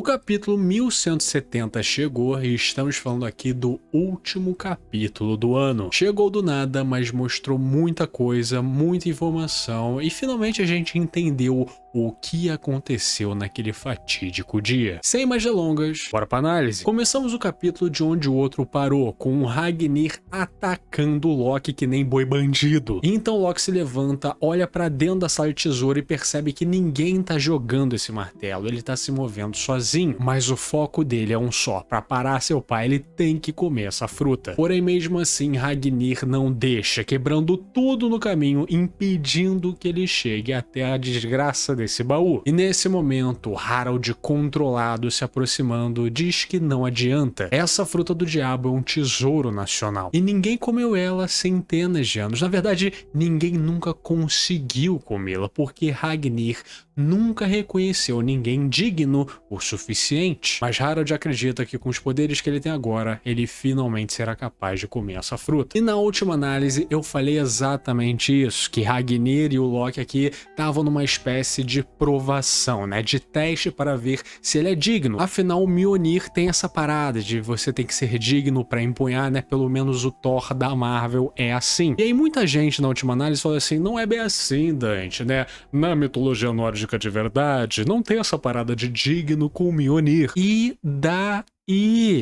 capítulo 1170 chegou e estamos falando aqui do último capítulo do ano. Chegou do nada, mas mostrou muita coisa, muita informação e finalmente a gente entendeu o que aconteceu naquele fatídico dia. Sem mais delongas, bora pra análise. Começamos o capítulo de onde o outro parou, com o Ragnir atacando o Loki que nem boi bandido. Então Loki se levanta, olha pra dentro da sala de tesouro e percebe que ninguém tá jogando esse martelo, ele tá se movendo sozinho, mas o foco dele é um só: pra parar seu pai ele tem que comer essa fruta. Porém mesmo assim Ragnir não deixa, quebrando tudo no caminho, impedindo que ele chegue até a desgraça desse baú. E nesse momento Harald, controlado, se aproximando, diz que não adianta. Essa fruta do diabo é um tesouro nacional e ninguém comeu ela há centenas de anos. Na verdade, ninguém nunca conseguiu comê-la porque Ragnir nunca reconheceu ninguém digno o suficiente. Mas Harald acredita que com os poderes que ele tem agora, ele finalmente será capaz de comer essa fruta. E na última análise eu falei exatamente isso, que Ragnir e o Loki aqui estavam numa espécie de provação, né, de teste para ver se ele é digno. Afinal, o Mjolnir tem essa parada de você tem que ser digno para empunhar, né, pelo menos o Thor da Marvel é assim. E aí muita gente na última análise falou assim, não é bem assim, Dante, né, na mitologia nórdica de verdade, não tem essa parada de digno com o Mjolnir. E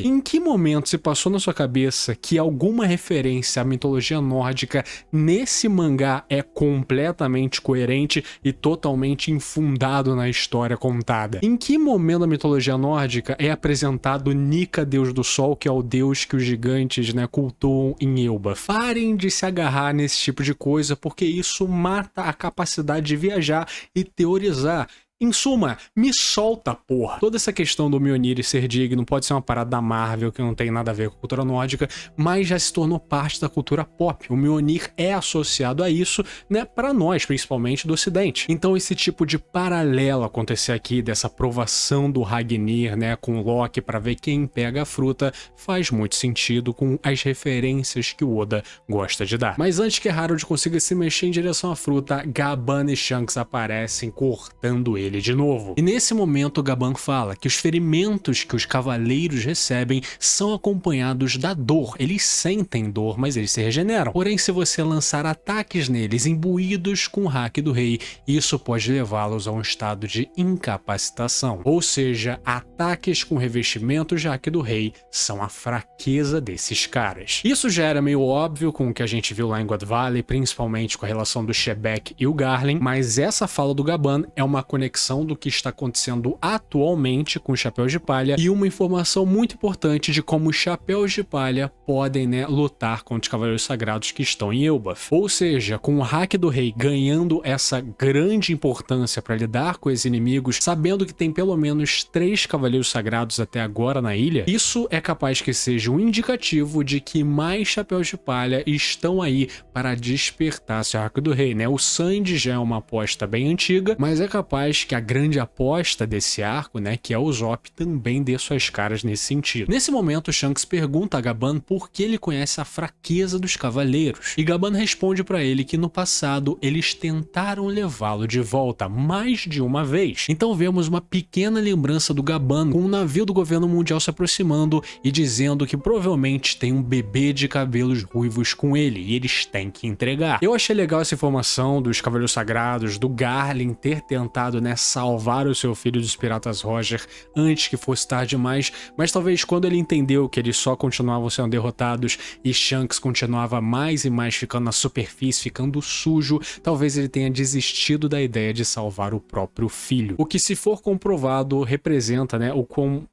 em que momento se passou na sua cabeça que alguma referência à mitologia nórdica nesse mangá é completamente coerente e totalmente infundado na história contada? Em que momento da mitologia nórdica é apresentado Nika, deus do sol, que é o deus que os gigantes, né, cultuam em Elbaf? Parem de se agarrar nesse tipo de coisa, porque isso mata a capacidade de viajar e teorizar. Em suma, me solta, porra. Toda essa questão do Mjolnir ser digno pode ser uma parada da Marvel que não tem nada a ver com a cultura nórdica, mas já se tornou parte da cultura pop. O Mjolnir é associado a isso, né, pra nós, principalmente do ocidente. Então esse tipo de paralelo acontecer aqui, dessa provação do Ragnir, né, com o Loki pra ver quem pega a fruta, faz muito sentido com as referências que o Oda gosta de dar. Mas antes que Harold consiga se mexer em direção à fruta, Gaban e Shanks aparecem cortando ele de novo. E nesse momento Gaban fala que os ferimentos que os cavaleiros recebem são acompanhados da dor. Eles sentem dor, mas eles se regeneram. Porém, se você lançar ataques neles imbuídos com o hack do rei, isso pode levá-los a um estado de incapacitação. Ou seja, ataques com revestimentos de hack do rei são a fraqueza desses caras. Isso já era meio óbvio com o que a gente viu lá em God Valley, principalmente com a relação do Shebek e o Garland, mas essa fala do Gaban é uma conexão do que está acontecendo atualmente com os Chapéus de Palha e uma informação muito importante de como os Chapéus de Palha podem, né, lutar contra os Cavaleiros Sagrados que estão em Elbaf. Ou seja, com o hack do rei ganhando essa grande importância para lidar com esses inimigos, sabendo que tem pelo menos 3 Cavaleiros Sagrados até agora na ilha, isso é capaz que seja um indicativo de que mais Chapéus de Palha estão aí para despertar seu hack do rei, né? O Sandy já é uma aposta bem antiga, mas é capaz que a grande aposta desse arco, né, que é o Usopp, também dê suas caras nesse sentido. Nesse momento, Shanks pergunta a Gaban por que ele conhece a fraqueza dos cavaleiros. E Gaban responde para ele que no passado eles tentaram levá-lo de volta mais de uma vez. Então vemos uma pequena lembrança do Gaban com um navio do governo mundial se aproximando e dizendo que provavelmente tem um bebê de cabelos ruivos com ele e eles têm que entregar. Eu achei legal essa informação dos Cavaleiros Sagrados, do Garland ter tentado, né, salvar o seu filho dos Piratas Roger antes que fosse tarde demais, mas talvez quando ele entendeu que eles só continuavam sendo derrotados e Shanks continuava mais e mais ficando na superfície, ficando sujo, talvez ele tenha desistido da ideia de salvar o próprio filho. O que, se for comprovado, representa, né, o quão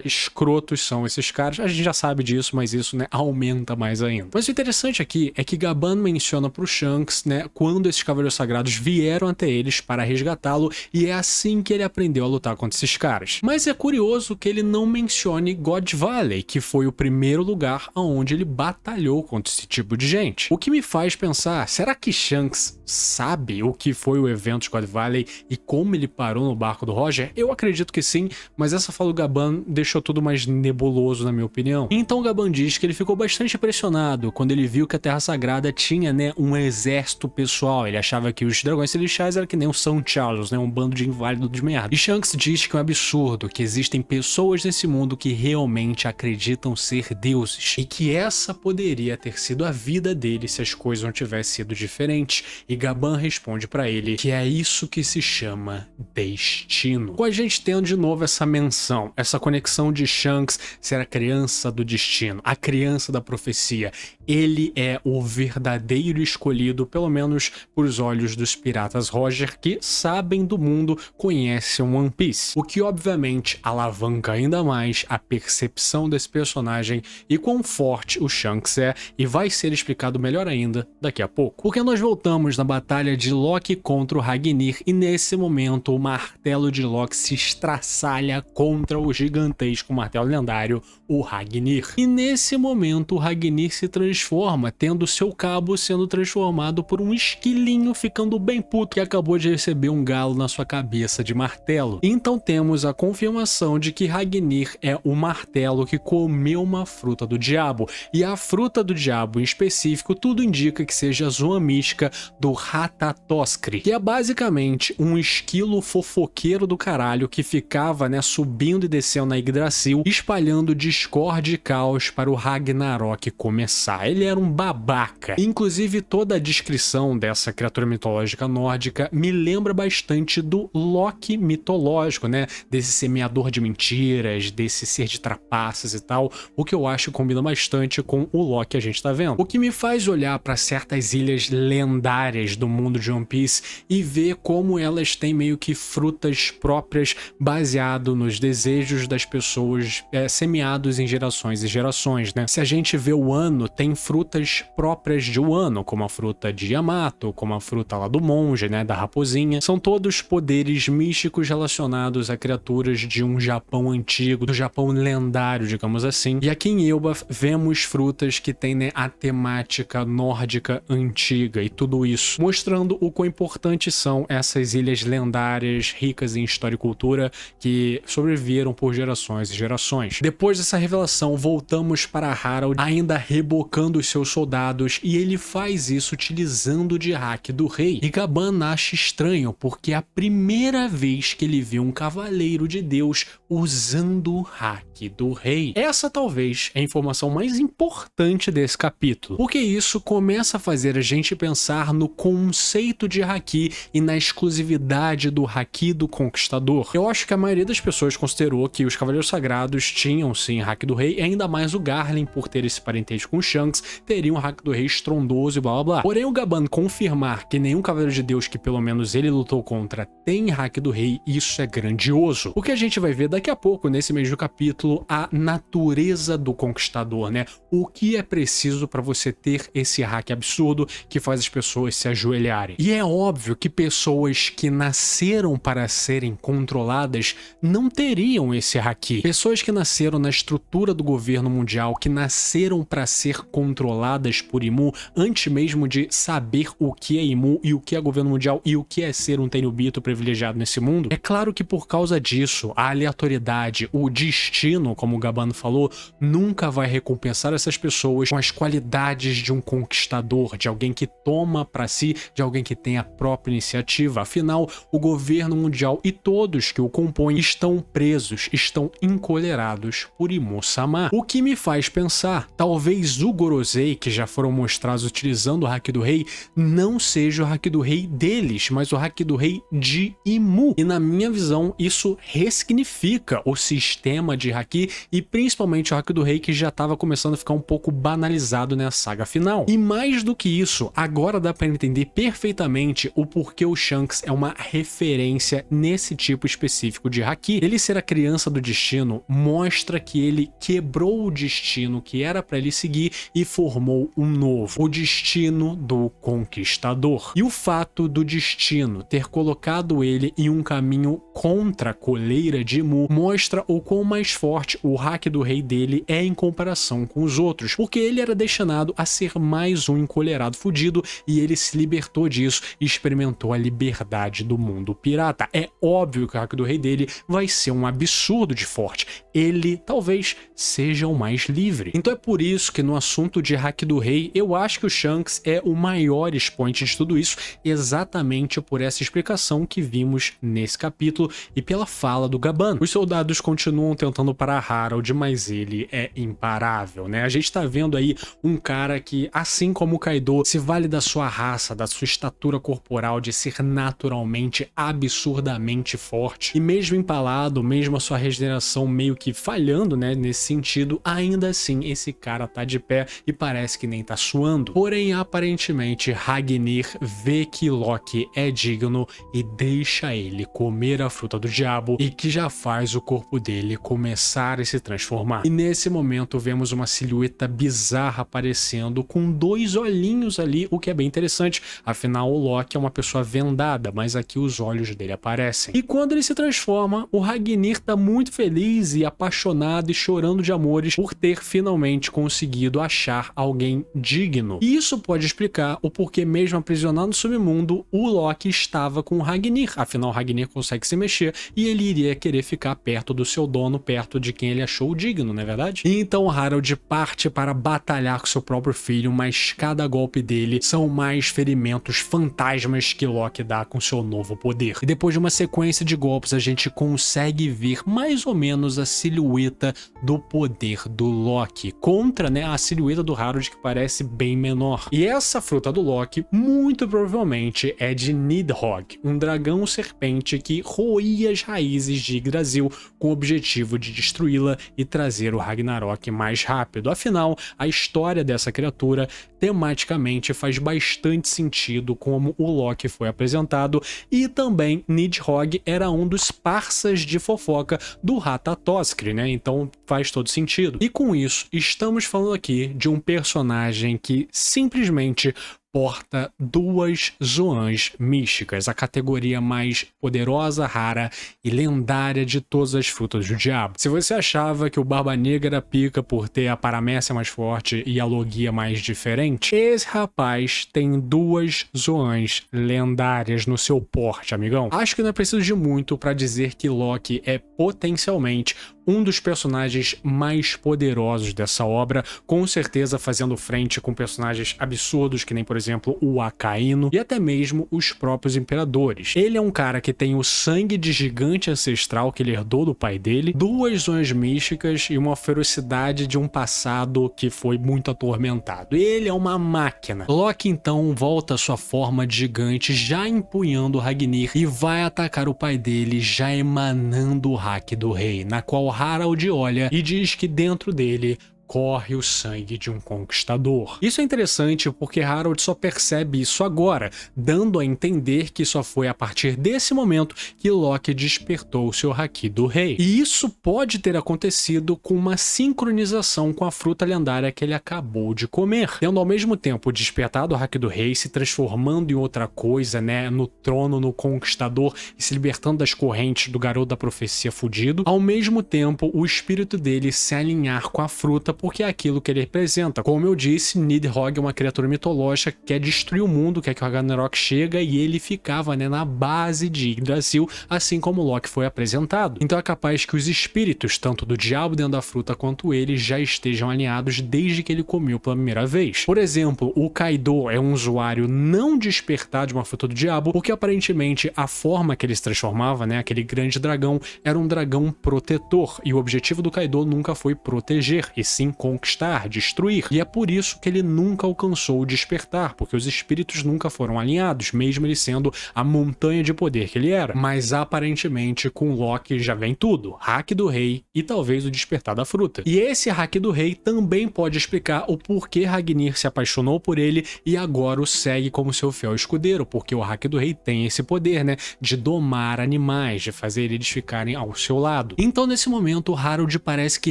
escrotos são esses caras. A gente já sabe disso, mas isso, né, aumenta mais ainda. Mas o interessante aqui é que Gaban menciona pro Shanks, né, quando esses Cavaleiros Sagrados vieram até eles para resgatá-lo, e é assim que ele aprendeu a lutar contra esses caras. Mas é curioso que ele não mencione God Valley, que foi o primeiro lugar onde ele batalhou contra esse tipo de gente. O que me faz pensar, será que Shanks sabe o que foi o evento de God Valley e como ele parou no barco do Roger? Eu acredito que sim, mas essa fala do Gaban deixou tudo mais nebuloso, na minha opinião. Então Gaban diz que ele ficou bastante impressionado quando ele viu que a Terra Sagrada tinha, né, um exército pessoal. Ele achava que os dragões celestiais eram que nem o São Charles, né, um bando de inválidos de merda. E Shanks diz que é um absurdo, que existem pessoas nesse mundo que realmente acreditam ser deuses, e que essa poderia ter sido a vida dele se as coisas não tivessem sido diferentes. E Gaban responde pra ele que é isso que se chama destino. Com a gente tendo de novo essa menção, essa conexão de Shanks ser a criança do destino, a criança da profecia. Ele é o verdadeiro escolhido, pelo menos por os olhos dos piratas Roger, que sabem do mundo, conhecem One Piece. O que obviamente alavanca ainda mais a percepção desse personagem e quão forte o Shanks é, e vai ser explicado melhor ainda daqui a pouco. Porque nós voltamos na batalha de Loki contra o Ragnir, e nesse momento o martelo de Loki se estraçalha contra o gigantesco martelo lendário, o Ragnir. E nesse momento o Ragnir se transforma, tendo seu cabo sendo transformado por um esquilinho, ficando bem puto, que acabou de receber um galo na sua cabeça de martelo. Então temos a confirmação de que Ragnir é o martelo que comeu uma fruta do diabo, e a fruta do diabo em específico tudo indica que seja a zoa mística do Ratatoskr, que é basicamente um esquilo fofoqueiro do caralho que ficava, né, subindo e descendo na Yggdrasil, espalhando discórdia e caos para o Ragnarok começar. Ele era um babaca. Inclusive toda a descrição dessa criatura mitológica nórdica me lembra bastante do Loki mitológico, né, desse semeador de mentiras, desse ser de trapaças e tal, o que eu acho que combina bastante com o Loki que a gente tá vendo. O que me faz olhar para certas ilhas lendárias do mundo de One Piece e ver como elas têm meio que frutas próprias baseado nos desejos das pessoas, semeados em gerações e gerações, né? Se a gente vê o Wano, tem frutas próprias de Wano, como a fruta de Yamato, como a fruta lá do monge, né, da raposinha. São todos poderes místicos relacionados a criaturas de um Japão antigo, do Japão lendário, digamos assim. E aqui em Elbaf vemos frutas que têm, né, a temática nórdica antiga e tudo isso, mostrando o quão importantes são essas ilhas lendárias, ricas em história e cultura, que sobreviveram por gerações e gerações. Depois dessa revelação, voltamos para Harald, ainda rebocando os seus soldados, e ele faz isso utilizando de hack do rei. E Gaban acha estranho, porque é a primeira vez que ele vê um cavaleiro de Deus usando o hack do rei. Essa talvez é a informação mais importante desse capítulo, porque isso começa a fazer a gente pensar no conceito de haki e na exclusividade do haki do conquistador. Eu acho que a maioria das pessoas considerou que os Cavaleiros Sagrados tinham sim hack do rei, e ainda mais o Garland, por ter esse parentesco com o Shanks, teria um hack do rei estrondoso e blá blá blá. Porém, o Gaban confirmar que nenhum Cavaleiro de Deus que pelo menos ele lutou contra tem hack do rei, isso é grandioso. O que a gente vai ver daqui a pouco, nesse mesmo capítulo, a natureza do conquistador, né? O que é preciso para você ter esse hack absurdo que faz as pessoas se ajoelharem. E é óbvio que pessoas que nasceram para serem controladas não teriam esse haki. Pessoas que nasceram na estrutura do governo mundial, que nasceram para ser controladas por Imu, antes mesmo de saber o que é Imu e o que é governo mundial e o que é ser um Tenryubito privilegiado nesse mundo, é claro que por causa disso, a aleatoriedade, o destino, como o Gaban falou, nunca vai recompensar essas pessoas com as qualidades de um conquistador, de alguém que toma para si, de alguém que tem a própria iniciativa. Afinal, o governo mundial e todos que o compõem estão presos, estão encolherados por Imu-sama. O que me faz pensar, talvez o Gorosei, que já foram mostrados utilizando o hack do rei, não seja o hack do rei deles, mas o hack do rei de Imu. E na minha visão, isso ressignifica o sistema de haki e principalmente o hack do rei, que já estava começando a ficar um pouco banalizado na saga final. E mais do que isso, agora dá para entender perfeitamente o porquê o Shanks é uma referência nesse tipo específico de haki. Ele ser a criança do destino mostra que ele quebrou o destino que era para ele seguir e formou um novo, o destino do conquistador. E o fato do destino ter colocado ele em um caminho contra a coleira de Imu mostra o quão mais forte o hack do rei dele é em comparação com os outros, porque ele era destinado a ser mais um encolherado fudido e ele se libertou disso e experimentou a liberdade do mundo pirata. É óbvio que o hack do rei dele vai ser um absurdo tudo de forte. Ele talvez seja o mais livre. Então é por isso que no assunto de Haki do Rei, eu acho que o Shanks é o maior expoente de tudo isso, exatamente por essa explicação que vimos nesse capítulo e pela fala do Gaban. Os soldados continuam tentando parar Harold, mas ele é imparável, né? A gente tá vendo aí um cara que, assim como o Kaido, se vale da sua raça, da sua estatura corporal, de ser naturalmente absurdamente forte. E mesmo empalado, mesmo a sua regeneração meio que falhando, né, nesse sentido, ainda assim esse cara tá de pé e parece que nem tá suando. Porém, aparentemente, Ragnir vê que Loki é digno e deixa ele comer a fruta do diabo e que já faz o corpo dele começar a se transformar. E nesse momento vemos uma silhueta bizarra aparecendo com 2 olhinhos ali, o que é bem interessante, afinal o Loki é uma pessoa vendada, mas aqui os olhos dele aparecem. E quando ele se transforma, o Ragnir tá muito feliz e apaixonado e chorando de amores por ter finalmente conseguido achar alguém digno. E isso pode explicar o porquê, mesmo aprisionado no submundo, o Loki estava com o Ragnir, afinal o Ragnir consegue se mexer e ele iria querer ficar perto do seu dono, perto de quem ele achou digno, não é verdade? E então Harold parte para batalhar com seu próprio filho, mas cada golpe dele são mais ferimentos fantasmas que Loki dá com seu novo poder. E depois de uma sequência de golpes, a gente consegue ver mais ou menos a silhueta do poder do Loki contra, né, a silhueta do Harold, que parece bem menor. E essa fruta do Loki muito provavelmente é de Nidhogg, um dragão serpente que roía as raízes de Yggdrasil com o objetivo de destruí-la e trazer o Ragnarok mais rápido. Afinal, a história dessa criatura tematicamente faz bastante sentido como o Loki foi apresentado, e também Nidhogg era um dos parças de fofoca do Ratatoskr, né? Então faz todo sentido. E com isso, estamos falando aqui de um personagem que simplesmente porta 2 zoans místicas, a categoria mais poderosa, rara e lendária de todas as frutas do diabo. Se você achava que o Barba Negra era pica por ter a paramécia mais forte e a logia mais diferente, esse rapaz tem 2 zoans lendárias no seu porte, amigão. Acho que não é preciso de muito para dizer que Loki é potencialmente um dos personagens mais poderosos dessa obra, com certeza fazendo frente com personagens absurdos que nem, por exemplo, o Akainu e até mesmo os próprios imperadores. Ele é um cara que tem o sangue de gigante ancestral que ele herdou do pai dele, 2 zonas místicas e uma ferocidade de um passado que foi muito atormentado. Ele é uma máquina. Loki então volta à sua forma de gigante, já empunhando o Ragnir, e vai atacar o pai dele, já emanando o Haki do Rei, na qual Harold olha e diz que dentro dele corre o sangue de um conquistador. Isso é interessante porque Harold só percebe isso agora, dando a entender que só foi a partir desse momento que Loki despertou o seu Haki do Rei. E isso pode ter acontecido com uma sincronização com a fruta lendária que ele acabou de comer, tendo ao mesmo tempo despertado o Haki do Rei, se transformando em outra coisa, né, no trono, no conquistador, e se libertando das correntes do garoto da profecia fudido, ao mesmo tempo o espírito dele se alinhar com a fruta, porque é aquilo que ele representa. Como eu disse, Nidhogg é uma criatura mitológica que quer destruir o mundo, quer que o Ragnarok chega, e ele ficava, né, na base de Yggdrasil, assim como Loki foi apresentado. Então é capaz que os espíritos, tanto do diabo dentro da fruta quanto ele, já estejam alinhados desde que ele comeu pela primeira vez. Por exemplo, o Kaido é um usuário não despertado de uma fruta do diabo, porque aparentemente a forma que ele se transformava, né, aquele grande dragão, era um dragão protetor, e o objetivo do Kaido nunca foi proteger, e sim conquistar, destruir. E é por isso que ele nunca alcançou o despertar, porque os espíritos nunca foram alinhados, mesmo ele sendo a montanha de poder que ele era. Mas aparentemente com Loki já vem tudo, Haki do Rei e talvez o despertar da fruta. E esse Haki do Rei também pode explicar o porquê Ragnir se apaixonou por ele e agora o segue como seu fiel escudeiro, porque o Haki do Rei tem esse poder, né, de domar animais, de fazer eles ficarem ao seu lado. Então nesse momento Harold parece que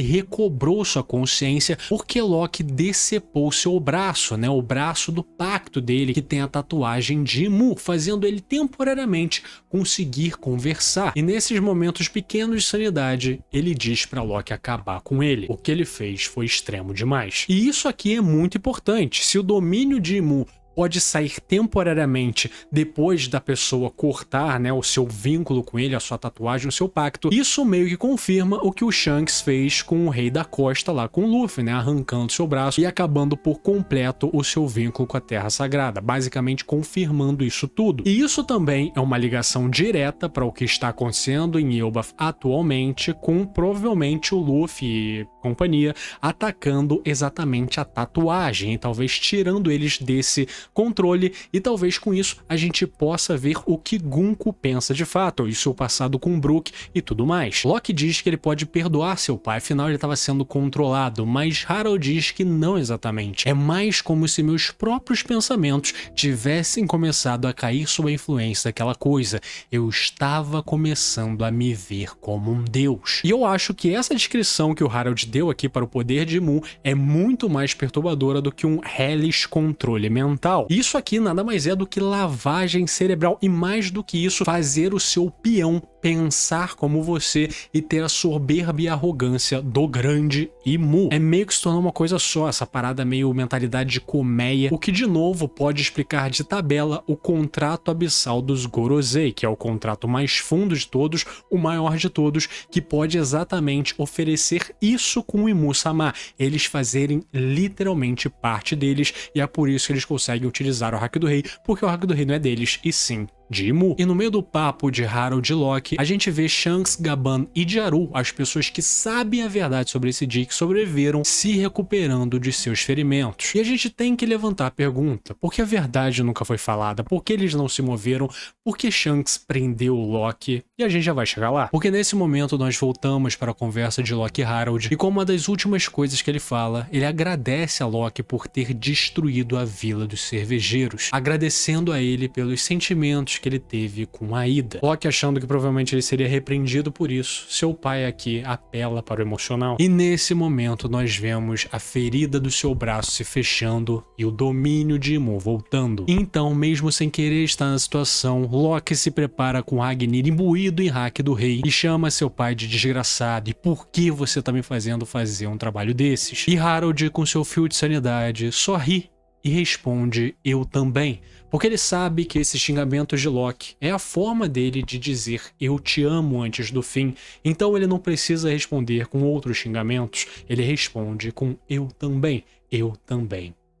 recobrou sua consciência, porque Loki decepou seu braço, né, o braço do pacto dele, que tem a tatuagem de Mu, fazendo ele temporariamente conseguir conversar. E nesses momentos pequenos de sanidade, ele diz para Loki acabar com ele. O que ele fez foi extremo demais. E isso aqui é muito importante. Se o domínio de Mu pode sair temporariamente depois da pessoa cortar, né, o seu vínculo com ele, a sua tatuagem, o seu pacto. Isso meio que confirma o que o Shanks fez com o Rei da Costa lá com o Luffy, né, arrancando seu braço e acabando por completo o seu vínculo com a Terra Sagrada, basicamente confirmando isso tudo. E isso também é uma ligação direta para o que está acontecendo em Elbaf atualmente, com provavelmente o Luffy e companhia atacando exatamente a tatuagem e talvez tirando eles desse controle, e talvez com isso a gente possa ver o que Gunko pensa de fato, e seu passado com Brook e tudo mais. Loki diz que ele pode perdoar seu pai, afinal ele estava sendo controlado, mas Harold diz que não exatamente. É mais como se meus próprios pensamentos tivessem começado a cair sob a influência daquela coisa. Eu estava começando a me ver como um deus. E eu acho que essa descrição que o Harold deu aqui para o poder de Mu é muito mais perturbadora do que um hellish controle mental. Isso aqui nada mais é do que lavagem cerebral, e mais do que isso, fazer o seu peão pensar como você e ter a soberba e arrogância do grande Imu. É meio que se tornou uma coisa só, essa parada meio mentalidade de colmeia, o que de novo pode explicar de tabela o contrato abissal dos Gorosei, que é o contrato mais fundo de todos, o maior de todos, que pode exatamente oferecer isso com o Imu-sama, eles fazerem literalmente parte deles, e é por isso que eles conseguem utilizar o Haki do Rei, porque o Haki do Rei não é deles, e sim de Imu. E no meio do papo de Harold e Loki, a gente vê Shanks, Gaban e Jaru, as pessoas que sabem a verdade sobre esse dia, que sobreviveram, se recuperando de seus ferimentos. E a gente tem que levantar a pergunta, por que a verdade nunca foi falada? Por que eles não se moveram? Por que Shanks prendeu o Loki? E a gente já vai chegar lá. Porque nesse momento nós voltamos para a conversa de Loki e Harold, e como uma das últimas coisas que ele fala, ele agradece a Loki por ter destruído a Vila dos Cervejeiros, agradecendo a ele pelos sentimentos que ele teve com a Ida. Loki, achando que provavelmente ele seria repreendido por isso, seu pai aqui apela para o emocional. E nesse momento nós vemos a ferida do seu braço se fechando e o domínio de Imu voltando. Então, mesmo sem querer estar na situação, Loki se prepara com Ragnir imbuído em Haki do Rei e chama seu pai de desgraçado. E por que você tá me fazendo fazer um trabalho desses? E Harold, com seu fio de sanidade, só ri e responde: eu também, porque ele sabe que esses xingamentos de Loki é a forma dele de dizer eu te amo antes do fim, então ele não precisa responder com outros xingamentos, ele responde com eu também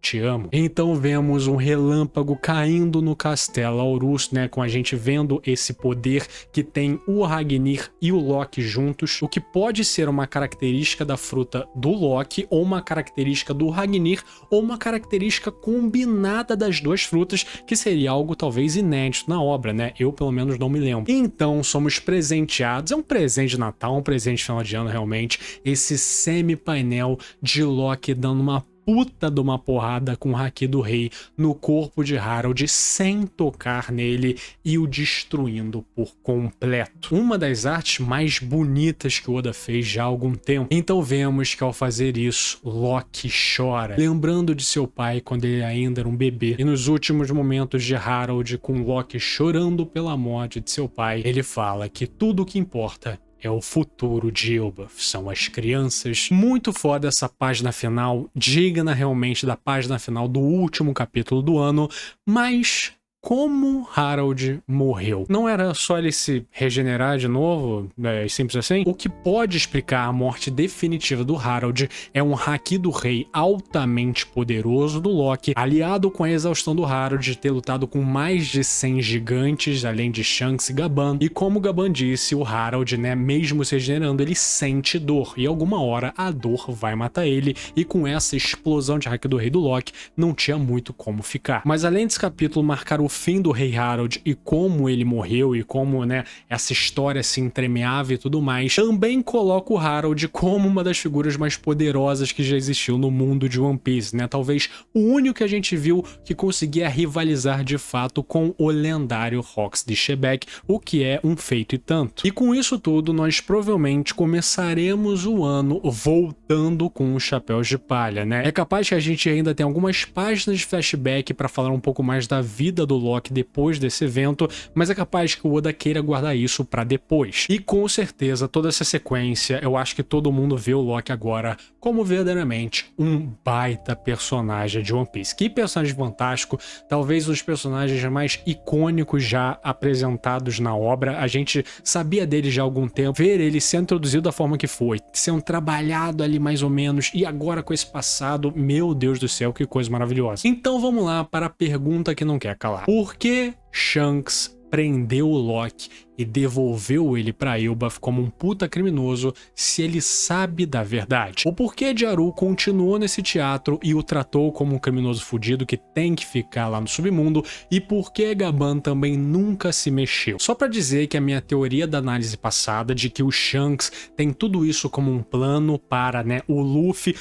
te amo. Então vemos um relâmpago caindo no castelo Aurus, né, com a gente vendo esse poder que tem o Ragnir e o Loki juntos, o que pode ser uma característica da fruta do Loki, ou uma característica do Ragnir, ou uma característica combinada das duas frutas, que seria algo talvez inédito na obra, né? Eu pelo menos não me lembro. Então somos presenteados, é um presente de Natal, um presente de final de ano realmente, esse semi-painel de Loki dando uma puta de uma porrada com o Haki do Rei no corpo de Harold sem tocar nele e o destruindo por completo. Uma das artes mais bonitas que o Oda fez já há algum tempo. Então vemos que ao fazer isso, Loki chora, lembrando de seu pai quando ele ainda era um bebê. E nos últimos momentos de Harold, com Loki chorando pela morte de seu pai, ele fala que tudo o que importa é o futuro de Elbaf, são as crianças. Muito foda essa página final, digna realmente da página final do último capítulo do ano, mas como Harold morreu? Não era só ele se regenerar de novo, simples assim? O que pode explicar a morte definitiva do Harold é um Haki do Rei altamente poderoso do Loki, aliado com a exaustão do Harold de ter lutado com mais de 100 gigantes, além de Shanks e Gaban. E como Gaban disse, o Harold, né, mesmo se regenerando, ele sente dor, e alguma hora a dor vai matar ele, e com essa explosão de Haki do Rei do Loki, não tinha muito como ficar. Mas além desse capítulo marcar o fim do Rei Harold e como ele morreu e como, né, essa história se entremeava e tudo mais, também coloca o Harold como uma das figuras mais poderosas que já existiu no mundo de One Piece, né? Talvez o único que a gente viu que conseguia rivalizar de fato com o lendário Rox de Shebeck, o que é um feito e tanto. E com isso tudo, nós provavelmente começaremos o ano voltando com os Chapéus de Palha, né? É capaz que a gente ainda tenha algumas páginas de flashback para falar um pouco mais da vida do Loki depois desse evento, mas é capaz que o Oda queira guardar isso pra depois. E com certeza toda essa sequência, eu acho que todo mundo vê o Loki agora como verdadeiramente um baita personagem de One Piece. Que personagem fantástico, talvez um dos personagens mais icônicos já apresentados na obra. A gente sabia dele já há algum tempo, ver ele sendo introduzido da forma que foi, sendo trabalhado ali mais ou menos, e agora com esse passado, meu Deus do céu, que coisa maravilhosa. Então vamos lá para a pergunta que não quer calar. Por que Shanks prendeu o Loki e devolveu ele pra Elbaf como um puta criminoso se ele sabe da verdade? O porquê Jaru continuou nesse teatro e o tratou como um criminoso fudido que tem que ficar lá no submundo, e por que Gaban também nunca se mexeu? Só pra dizer que a minha teoria da análise passada de que o Shanks tem tudo isso como um plano para, né, o Luffy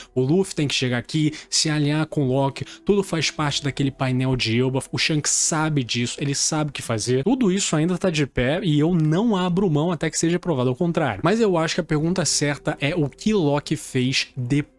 tem que chegar aqui, se alinhar com o Loki, tudo faz parte daquele painel de Elbaf, o Shanks sabe disso, ele sabe o que fazer, tudo isso ainda tá de pé e eu não abro mão até que seja provado ao contrário. Mas eu acho que a pergunta certa é o que Loki fez depois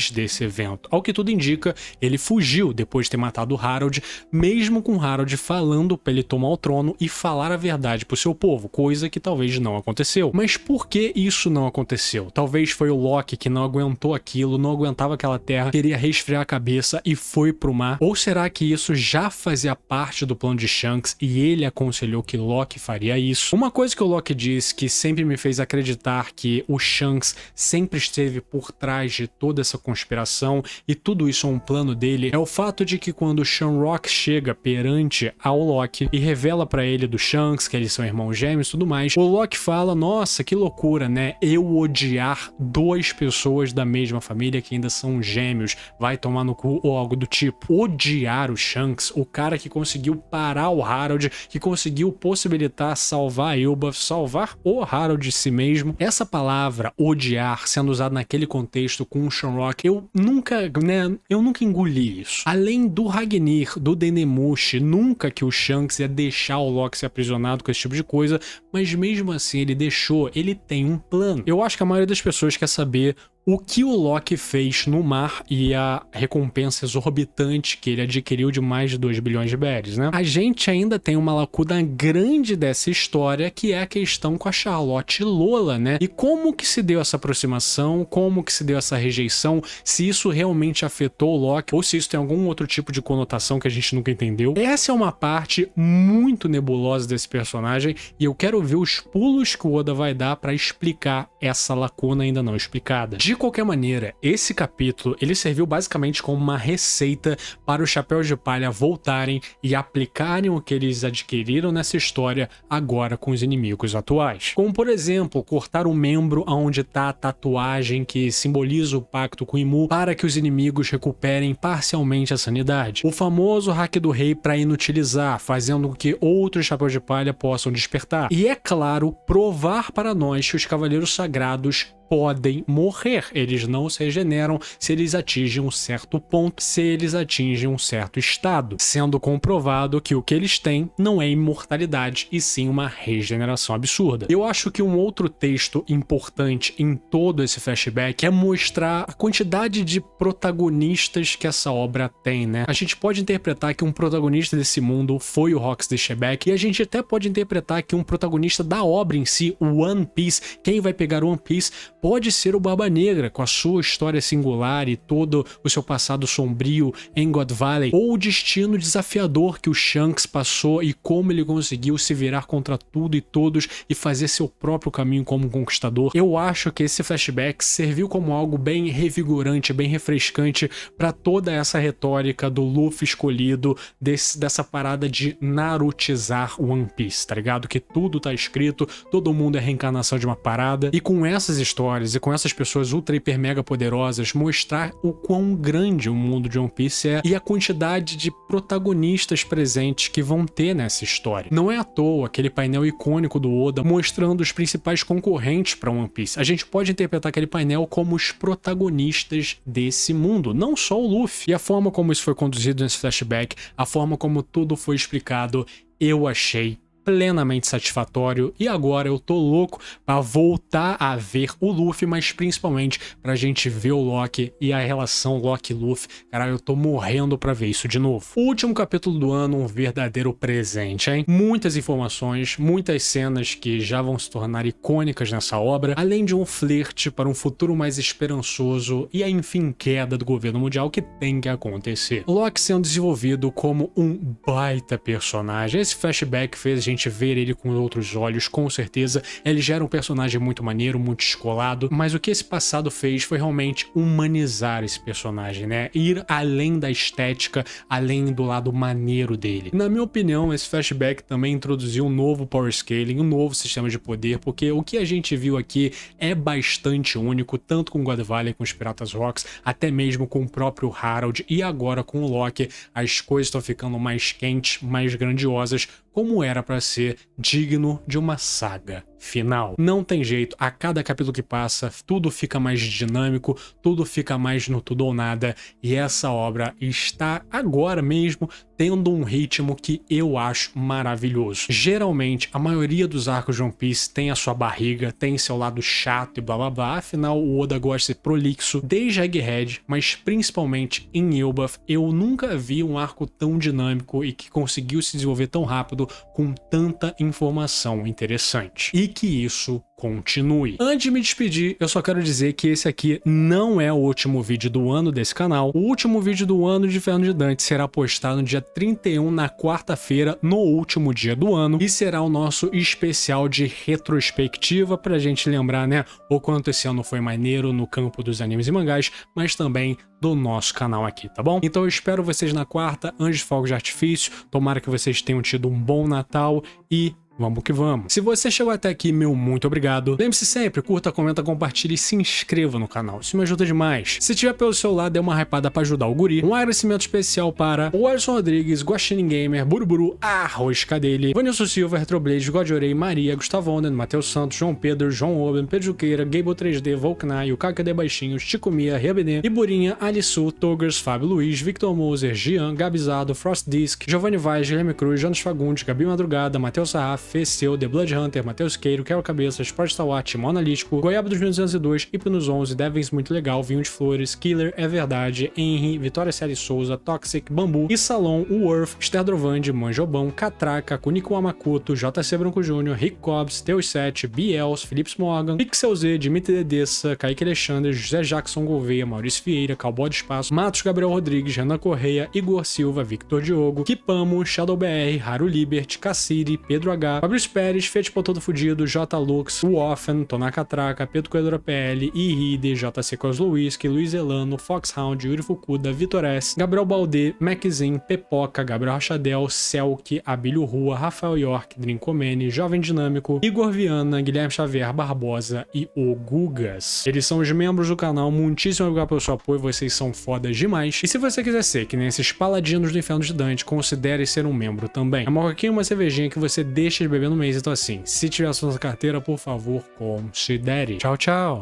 desse evento. Ao que tudo indica, ele fugiu depois de ter matado o Harold, mesmo com o Harold falando pra ele tomar o trono e falar a verdade pro seu povo, coisa que talvez não aconteceu. Mas por que isso não aconteceu? Talvez foi o Loki que não aguentou aquilo, não aguentava aquela terra, queria resfriar a cabeça e foi pro mar? Ou será que isso já fazia parte do plano de Shanks e ele aconselhou que Loki faria isso? Uma coisa que o Loki disse que sempre me fez acreditar que o Shanks sempre esteve por trás de toda essa conspiração e tudo isso é um plano dele é o fato de que quando o Shamrock chega perante ao Loki e revela pra ele do Shanks que eles são irmãos gêmeos e tudo mais, o Loki fala: nossa, que loucura, né? Eu odiar duas pessoas da mesma família que ainda são gêmeos, vai tomar no cu ou algo do tipo. Odiar o Shanks, o cara que conseguiu parar o Harold, que conseguiu possibilitar salvar a Elbaf, salvar o Harold de si mesmo. Essa palavra odiar sendo usada naquele contexto com o Shamrock, eu nunca engoli isso. Além do Ragnir, do Dendemushi, nunca que o Shanks ia deixar o Loki ser aprisionado com esse tipo de coisa, mas mesmo assim ele deixou, ele tem um plano. Eu acho que a maioria das pessoas quer saber o que o Loki fez no mar e a recompensa exorbitante que ele adquiriu de mais de 2 bilhões de berries, né? A gente ainda tem uma lacuna grande dessa história, que é a questão com a Charlotte Lola, né? E como que se deu essa aproximação, como que se deu essa rejeição, se isso realmente afetou o Loki, ou se isso tem algum outro tipo de conotação que a gente nunca entendeu. Essa é uma parte muito nebulosa desse personagem e eu quero ver os pulos que o Oda vai dar para explicar essa lacuna ainda não explicada. De qualquer maneira, esse capítulo ele serviu basicamente como uma receita para os Chapéus de Palha voltarem e aplicarem o que eles adquiriram nessa história agora com os inimigos atuais. Como, por exemplo, cortar um membro onde está a tatuagem que simboliza o pacto com Imu para que os inimigos recuperem parcialmente a sanidade. O famoso hack do rei para inutilizar, fazendo com que outros Chapéus de Palha possam despertar. E é claro, provar para nós que os Cavaleiros Sagrados podem morrer, eles não se regeneram se eles atingem um certo ponto, se eles atingem um certo estado, sendo comprovado que o que eles têm não é imortalidade e sim uma regeneração absurda. Eu acho que um outro texto importante em todo esse flashback é mostrar a quantidade de protagonistas que essa obra tem, né? A gente pode interpretar que um protagonista desse mundo foi o Rox de Shebeck, e a gente até pode interpretar que um protagonista da obra em si, o One Piece, quem vai pegar o One Piece, pode ser o Barba Negra, com a sua história singular e todo o seu passado sombrio em God Valley, ou o destino desafiador que o Shanks passou e como ele conseguiu se virar contra tudo e todos e fazer seu próprio caminho como um conquistador. Eu acho que esse flashback serviu como algo bem revigorante, bem refrescante para toda essa retórica do Luffy escolhido, dessa parada de narutizar One Piece, tá ligado? Que tudo tá escrito, todo mundo é reencarnação de uma parada, e com essas histórias e com essas pessoas ultra hiper mega poderosas mostrar o quão grande o mundo de One Piece é e a quantidade de protagonistas presentes que vão ter nessa história. Não é à toa aquele painel icônico do Oda mostrando os principais concorrentes para One Piece. A gente pode interpretar aquele painel como os protagonistas desse mundo, não só o Luffy. E a forma como isso foi conduzido nesse flashback, a forma como tudo foi explicado, eu achei plenamente satisfatório e agora eu tô louco pra voltar a ver o Luffy, mas principalmente pra gente ver o Loki e a relação Loki-Luffy. Caralho, eu tô morrendo pra ver isso de novo. O último capítulo do ano, um verdadeiro presente, hein? Muitas informações, muitas cenas que já vão se tornar icônicas nessa obra, além de um flerte para um futuro mais esperançoso e a enfim queda do governo mundial que tem que acontecer. Loki sendo desenvolvido como um baita personagem. Esse flashback fez a gente ver ele com outros olhos, com certeza. Ele já era um personagem muito maneiro, muito descolado, mas o que esse passado fez foi realmente humanizar esse personagem, né? Ir além da estética, além do lado maneiro dele. Na minha opinião, esse flashback também introduziu um novo power scaling, um novo sistema de poder, porque o que a gente viu aqui é bastante único, tanto com God Valley, com os Piratas Rocks, até mesmo com o próprio Harold e agora com o Loki, as coisas estão ficando mais quentes, mais grandiosas, como era para ser digno de uma saga final. Não tem jeito, a cada capítulo que passa, tudo fica mais dinâmico, tudo fica mais no tudo ou nada, e essa obra está agora mesmo tendo um ritmo que eu acho maravilhoso. Geralmente, a maioria dos arcos de One Piece tem a sua barriga, tem seu lado chato e blá blá blá, afinal o Oda gosta de ser prolixo desde Egghead, mas principalmente em Elbaf, eu nunca vi um arco tão dinâmico e que conseguiu se desenvolver tão rápido com tanta informação interessante. E que isso continue. Antes de me despedir, eu só quero dizer que esse aqui não é o último vídeo do ano desse canal. O último vídeo do ano de Inferno de Dante será postado no dia 31, na quarta-feira, no último dia do ano, e será o nosso especial de retrospectiva pra gente lembrar, né, o quanto esse ano foi maneiro no campo dos animes e mangás, mas também do nosso canal aqui, tá bom? Então eu espero vocês na quarta, antes de fogos de artifício. Tomara que vocês tenham tido um bom Natal e vamos que vamos. Se você chegou até aqui, meu muito obrigado. Lembre-se sempre, curta, comenta, compartilhe e se inscreva no canal. Isso me ajuda demais. Se tiver pelo seu lado, dê uma hypada pra ajudar o guri. Um agradecimento especial para o Alisson Rodrigues, Guaxinim Gamer, Buruburu, Arrosca dele, Vanilson Silva, Retroblade, Godorei, Maria, Gustavo Onden, Matheus Santos, João Pedro, João Oben, Pedro Juqueira, Gable 3D, Volknai, o KKD Baixinhos, Chico Mia, Rebenê, Iburinha, Alissu, Togers, Fábio Luiz, Victor Moser, Gian, Gabizado, Frost Disc, Giovanni Vaz, Guilherme Cruz, Jonas Fagundes, Gabi Madrugada, Matheus Sarraf, Feceu, The Blood Hunter, Matheus Queiro, Quero Cabeça, Sport Stalwart, Timão Analítico, Goiaba 2202, Hipnos 11, Devens Muito Legal, Vinho de Flores, Killer, É Verdade, Henry, Vitória Série Souza, Toxic, Bambu, Isalon, Worth, Esther Drovande, Manjobão, Catraca, Kunico Amakuto, JC Branco Jr., Rick Cobbs, Teus 7, Biels, Philips Morgan, Pixel Z, Dimitri Dedessa, Kaique Alexandre, José Jackson Gouveia, Maurício Vieira, Cowboy de Espaço, Matos Gabriel Rodrigues, Renan Correia, Igor Silva, Victor Diogo, Kipamo, Shadow BR, Haru Liberty, Cassiri, Pedro H, Fabrício Pérez, Fiat Todo Fudido, J. Lux, Woffen, Tonaka Traca, Pedro Coelhora PL, Iride, JC Kozlowski, Luiz Elano, Foxhound, Yuri Fukuda, Vitor S, Gabriel Baldê, Maczin, Pepoca, Gabriel Rachadel, Selk, Abílio Rua, Rafael York, Drincomene, Jovem Dinâmico, Igor Viana, Guilherme Xavier Barbosa e o Gugas. Eles são os membros do canal, muitíssimo obrigado pelo seu apoio, vocês são fodas demais. E se você quiser ser que nem esses paladinos do Inferno de Dante, considere ser um membro também. É uma coquinha e uma cervejinha que você deixa de beber no mês, então assim, se tiver assunto na carteira, por favor, considere. Tchau, tchau!